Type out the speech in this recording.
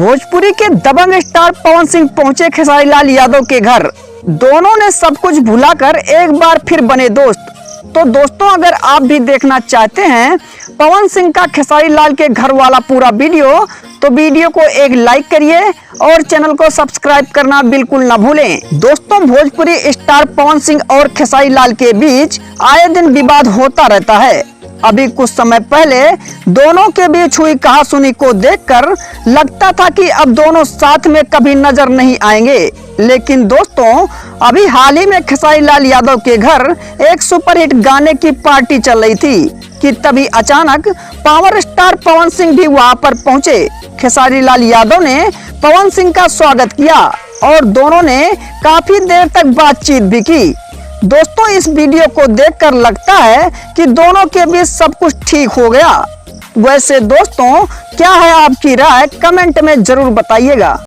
भोजपुरी के दबंग स्टार पवन सिंह पहुंचे खेसारी लाल यादव के घर। दोनों ने सब कुछ भुलाकर एक बार फिर बने दोस्त। तो दोस्तों, अगर आप भी देखना चाहते हैं पवन सिंह का खेसारी लाल के घर वाला पूरा वीडियो, तो वीडियो को एक लाइक करिए और चैनल को सब्सक्राइब करना बिल्कुल ना भूलें। दोस्तों, भोजपुरी स्टार पवन सिंह और खेसारी लाल के बीच आए दिन विवाद होता रहता है। अभी कुछ समय पहले दोनों के बीच हुई कहासुनी को देखकर लगता था कि अब दोनों साथ में कभी नजर नहीं आएंगे। लेकिन दोस्तों, अभी हाल ही में खेसारी लाल यादव के घर एक सुपरहिट गाने की पार्टी चल रही थी कि तभी अचानक पावर स्टार पवन सिंह भी वहां पर पहुंचे। खेसारी लाल यादव ने पवन सिंह का स्वागत किया और दोनों ने काफी देर तक बातचीत भी की। दोस्तों, इस वीडियो को देखकर लगता है कि दोनों के बीच सब कुछ ठीक हो गया। वैसे दोस्तों, क्या है आपकी राय? कमेंट में जरूर बताइएगा।